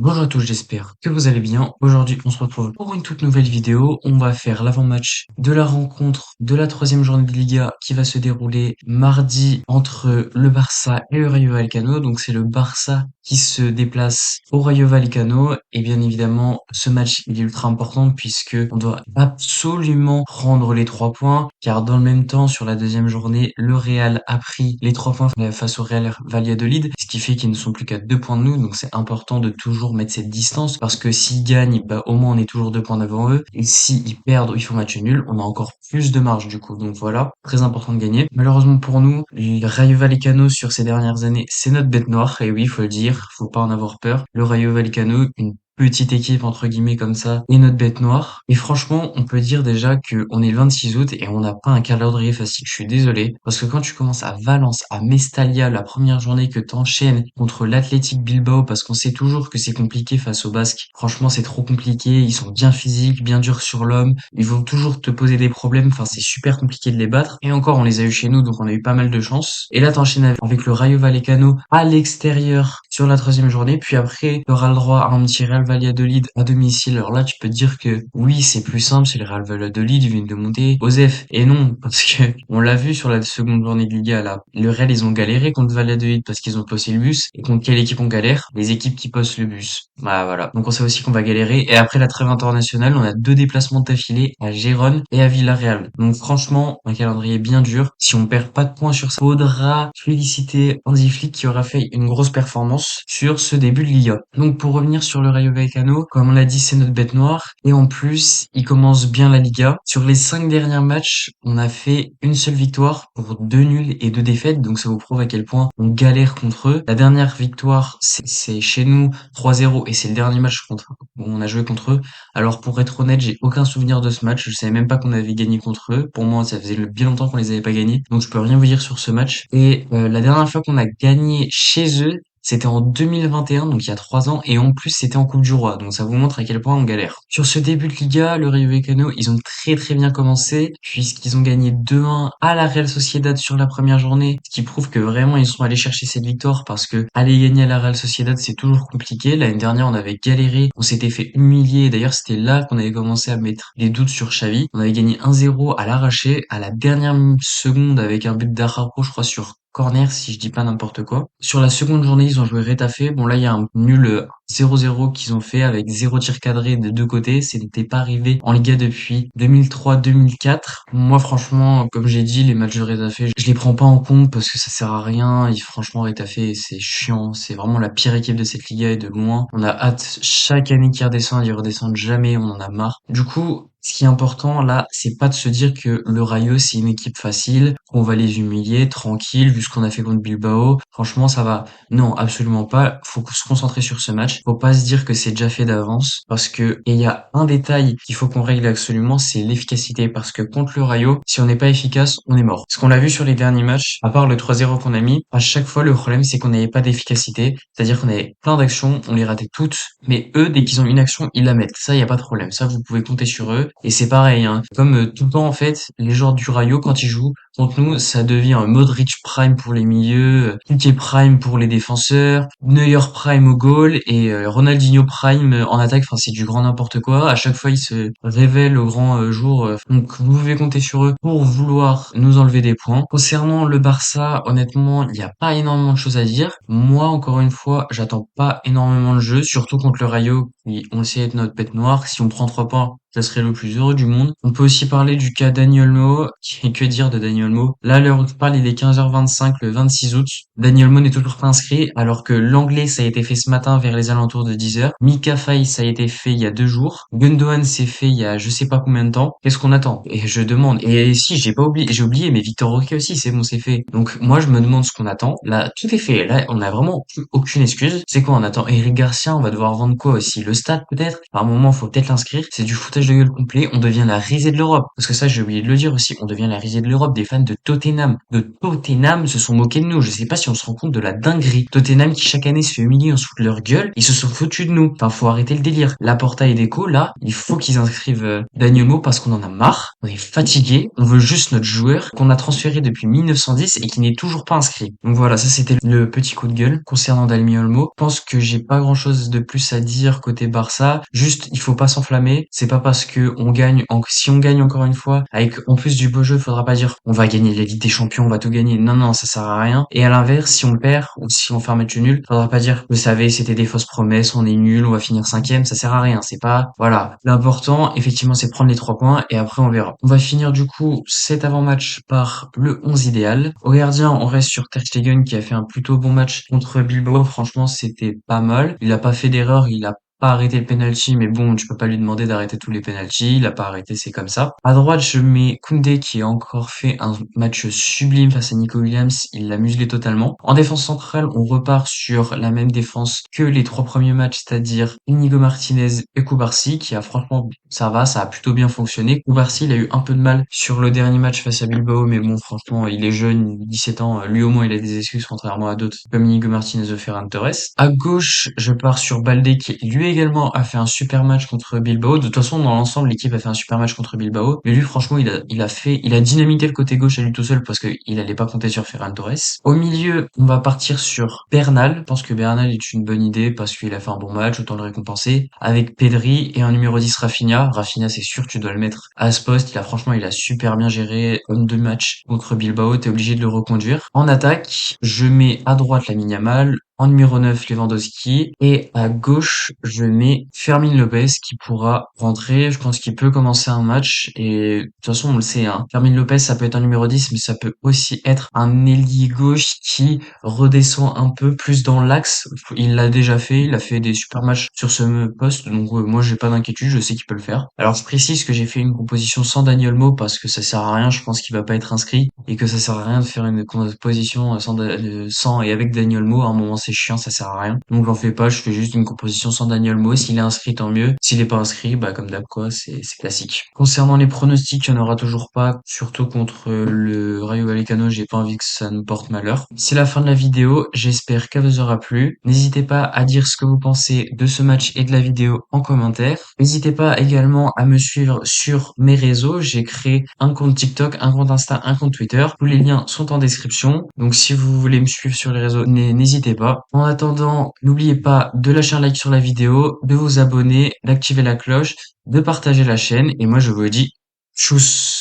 Bonjour à tous, j'espère que vous allez bien. Aujourd'hui, on se retrouve pour une toute nouvelle vidéo. On va faire l'avant-match de la rencontre de la troisième journée de Liga qui va se dérouler mardi entre le Barça et le Rayo Vallecano. Donc c'est le Barça qui se déplace au Rayo Vallecano. Et bien évidemment, ce match il est ultra important puisque on doit absolument prendre les 3 points. Car dans le même temps, sur la deuxième journée, le Real a pris les 3 points face au Real Valladolid, ce qui fait qu'ils ne sont plus qu'à 2 points de nous. Donc c'est important de toujours mettre cette distance parce que s'ils gagnent, bah, au moins on est toujours 2 points devant eux. Et s'ils perdent ou ils font match nul, on a encore plus de marge du coup. Donc voilà, très important de gagner. Malheureusement pour nous, le Rayo Vallecano sur ces dernières années, c'est notre bête noire. Et oui, faut le dire, faut pas en avoir peur. Le Rayo Vallecano, une petite équipe entre guillemets comme ça et notre bête noire. Et franchement, on peut dire déjà que on est le 26 août et on n'a pas un calendrier facile. Je suis désolé parce que quand tu commences à Valence, à Mestalla, la première journée que t'enchaînes contre l'Athletic Bilbao, parce qu'on sait toujours que c'est compliqué face aux Basques. Franchement, c'est trop compliqué. Ils sont bien physiques, bien durs sur l'homme. Ils vont toujours te poser des problèmes. Enfin, c'est super compliqué de les battre. Et encore, on les a eu chez nous, donc on a eu pas mal de chance. Et là, t'enchaînes avec le Rayo Vallecano à l'extérieur sur la troisième journée. Puis après, tu auras le droit à un petit Real Valladolid à domicile. Alors là, tu peux te dire que oui, c'est plus simple, c'est le Real Valladolid, ils viennent de monter. Osef. Et non, parce que on l'a vu sur la seconde journée de Liga, là. Le Real, ils ont galéré contre Valladolid parce qu'ils ont posé le bus. Et contre quelle équipe on galère? Les équipes qui posent le bus. Bah voilà. Donc on sait aussi qu'on va galérer. Et après la trêve internationale, on a 2 déplacements d'affilée à Gérone et à Villarreal. Donc franchement, un calendrier bien dur. Si on perd pas de points sur ça, faudra féliciter Hansi Flick qui aura fait une grosse performance sur ce début de Liga. Donc pour revenir sur le Rayo Vallecano, comme on l'a dit, c'est notre bête noire. Et en plus, il commence bien la Liga. Sur les 5 derniers matchs, on a fait une seule victoire pour 2 nuls et 2 défaites. Donc ça vous prouve à quel point on galère contre eux. La dernière victoire, c'est chez nous 3-0 et c'est le dernier match où on a joué contre eux. Alors pour être honnête, j'ai aucun souvenir de ce match. Je savais même pas qu'on avait gagné contre eux. Pour moi, ça faisait bien longtemps qu'on les avait pas gagnés. Donc je peux rien vous dire sur ce match. Et la dernière fois qu'on a gagné chez eux, c'était en 2021, donc il y a 3 ans, et en plus c'était en Coupe du Roi, donc ça vous montre à quel point on galère. Sur ce début de Liga, le Rayo Vallecano, ils ont très très bien commencé, puisqu'ils ont gagné 2-1 à la Real Sociedad sur la première journée, ce qui prouve que vraiment ils sont allés chercher cette victoire, parce que aller gagner à la Real Sociedad c'est toujours compliqué. L'année dernière on avait galéré, on s'était fait humilier, d'ailleurs c'était là qu'on avait commencé à mettre des doutes sur Xavi. On avait gagné 1-0 à l'arraché, à la dernière seconde avec un but d'Araujo, je crois, sur corner si je dis pas n'importe quoi. Sur la seconde journée, ils ont joué Retafe. Bon là, il y a un nul 0-0 qu'ils ont fait avec 0 tir cadré des deux côtés. Ce n'était pas arrivé en Liga depuis 2003-2004. Moi, franchement, comme j'ai dit, les matchs de Retafe, je les prends pas en compte parce que ça sert à rien. Et franchement, Retafe, c'est chiant. C'est vraiment la pire équipe de cette Liga et de loin. On a hâte chaque année qu'ils redescendent. Ils redescendent jamais. On en a marre. Du coup, ce qui est important là, c'est pas de se dire que le Rayo c'est une équipe facile, qu'on va les humilier tranquille vu ce qu'on a fait contre Bilbao. Franchement, ça va. Non, absolument pas. Faut se concentrer sur ce match. Faut pas se dire que c'est déjà fait d'avance parce que et il y a un détail qu'il faut qu'on règle absolument, c'est l'efficacité parce que contre le Rayo, si on n'est pas efficace, on est mort. Ce qu'on l'a vu sur les derniers matchs, à part le 3-0 qu'on a mis, à chaque fois le problème c'est qu'on n'avait pas d'efficacité, c'est-à-dire qu'on avait plein d'actions, on les ratait toutes, mais eux dès qu'ils ont une action, ils la mettent. Ça, il y a pas de problème. Ça, vous pouvez compter sur eux. Et c'est pareil, hein. Comme tout le temps en fait, les joueurs du Rayo quand ils jouent contre nous, ça devient un Modric Prime pour les milieux, Piqué Prime pour les défenseurs, Neuer Prime au goal et Ronaldinho Prime en attaque. Enfin, c'est du grand n'importe quoi. À chaque fois, ils se révèlent au grand jour. Donc, vous pouvez compter sur eux pour vouloir nous enlever des points. Concernant le Barça, honnêtement, il n'y a pas énormément de choses à dire. Moi, encore une fois, j'attends pas énormément le jeu, surtout contre le Rayo, qui on le sait être notre bête noire. Si on prend 3 points, ça serait le plus heureux du monde. On peut aussi parler du cas Daniel Mo. Que dire de Daniel Mo? Là, à l'heure où je parle, il est 15h25 le 26 août. Daniel Mo n'est toujours pas inscrit, alors que l'anglais, ça a été fait ce matin vers les alentours de 10h. Mika Faye, ça a été fait il y a 2 jours. Gundogan, s'est fait il y a je sais pas combien de temps. Qu'est-ce qu'on attend? Et je demande. Et si, j'ai oublié, mais Victor Roque aussi, c'est bon, c'est fait. Donc, moi, je me demande ce qu'on attend. Là, tout est fait. Là, on a vraiment plus aucune excuse. C'est quoi, on attend Eric Garcia, on va devoir vendre quoi aussi? Le stade peut-être. À un moment, faut peut-être l'inscrire. C'est du foutage de gueule complet. On devient la risée de l'Europe. Parce que ça, j'ai oublié de le dire aussi. On devient la risée de l'Europe. Des fans de Tottenham. De Tottenham se sont moqués de nous. Je sais pas si on se rend compte de la dinguerie. Tottenham qui chaque année se fait humilier, on se fout de leur gueule. Ils se sont foutus de nous. Enfin, faut arrêter le délire. Laporta et Deco, là, il faut qu'ils inscrivent Daniel Mo parce qu'on en a marre. On est fatigué. On veut juste notre joueur qu'on a transféré depuis 1910 et qui n'est toujours pas inscrit. Donc voilà, ça c'était le petit coup de gueule concernant Dani Olmo. Je pense que j'ai pas grand chose de plus à dire côté Barça. Juste, il faut pas s'enflammer. C'est pas parce que on gagne, si on gagne encore une fois, avec en plus du beau jeu, faudra pas dire on va gagner la Ligue des Champions, on va tout gagner. Non, non, ça sert à rien. Et à l'inverse, si on perd ou si on fait un match nul, faudra pas dire vous savez, c'était des fausses promesses, on est nul, on va finir cinquième. Ça sert à rien. C'est pas, voilà. L'important, effectivement, c'est de prendre les 3 points et après on verra. On va finir du coup cet avant-match par le 11 idéal. Au gardien, on reste sur Ter Stegen qui a fait un plutôt bon match contre Bilbao. Franchement, c'était pas mal. Il a pas fait d'erreur, il a pas arrêté le penalty, mais bon, tu peux pas lui demander d'arrêter tous les penalties. Il a pas arrêté, c'est comme ça. À droite, je mets Koundé qui a encore fait un match sublime face à Nico Williams. Il l'a muselé totalement. En défense centrale, on repart sur la même défense que les 3 premiers matchs, c'est-à-dire Inigo Martinez et Koubarsi, qui a franchement, ça va, ça a plutôt bien fonctionné. Koubarsi, il a eu un peu de mal sur le dernier match face à Bilbao, mais bon, franchement, il est jeune, 17 ans, lui au moins il a des excuses contrairement à d'autres, comme Inigo Martinez ou Ferran Torres. À gauche, je pars sur Balde qui lui également a fait un super match contre Bilbao. De toute façon, dans l'ensemble, l'équipe a fait un super match contre Bilbao, mais lui, franchement, il a dynamité le côté gauche à lui tout seul parce qu'il allait pas compter sur Ferran Torres. Au milieu, on va partir sur Bernal. Je pense que Bernal est une bonne idée parce qu'il a fait un bon match, autant le récompenser. Avec Pedri et un numéro 10 Rafinha. Rafinha, c'est sûr, tu dois le mettre à ce poste. Il a super bien géré homme de match contre Bilbao. T'es obligé de le reconduire. En attaque, je mets à droite Lamine Yamal. En numéro 9, Lewandowski. Et à gauche, je mets Fermin Lopez qui pourra rentrer. Je pense qu'il peut commencer un match. Et de toute façon, on le sait, hein. Fermin Lopez, ça peut être un numéro 10, mais ça peut aussi être un ailier gauche qui redescend un peu plus dans l'axe. Il l'a déjà fait. Il a fait des super matchs sur ce poste. Donc moi, j'ai pas d'inquiétude. Je sais qu'il peut le faire. Alors, je précise que j'ai fait une composition sans Daniel Mo parce que ça sert à rien. Je pense qu'il va pas être inscrit et que ça sert à rien de faire une composition sans et avec Daniel Mo. À un moment, c'est chiant, ça sert à rien. Donc j'en fais pas, je fais juste une composition sans Daniel Mo. S'il est inscrit, tant mieux. S'il est pas inscrit, bah comme d'hab quoi, c'est classique. Concernant les pronostics, il y en aura toujours pas, surtout contre le Rayo Vallecano, j'ai pas envie que ça nous porte malheur. C'est la fin de la vidéo, j'espère qu'elle vous aura plu. N'hésitez pas à dire ce que vous pensez de ce match et de la vidéo en commentaire. N'hésitez pas également à me suivre sur mes réseaux, j'ai créé un compte TikTok, un compte Insta, un compte Twitter. Tous les liens sont en description. Donc si vous voulez me suivre sur les réseaux, n'hésitez pas. En attendant, n'oubliez pas de lâcher un like sur la vidéo, de vous abonner, d'activer la cloche, de partager la chaîne. Et moi, je vous dis tchuss!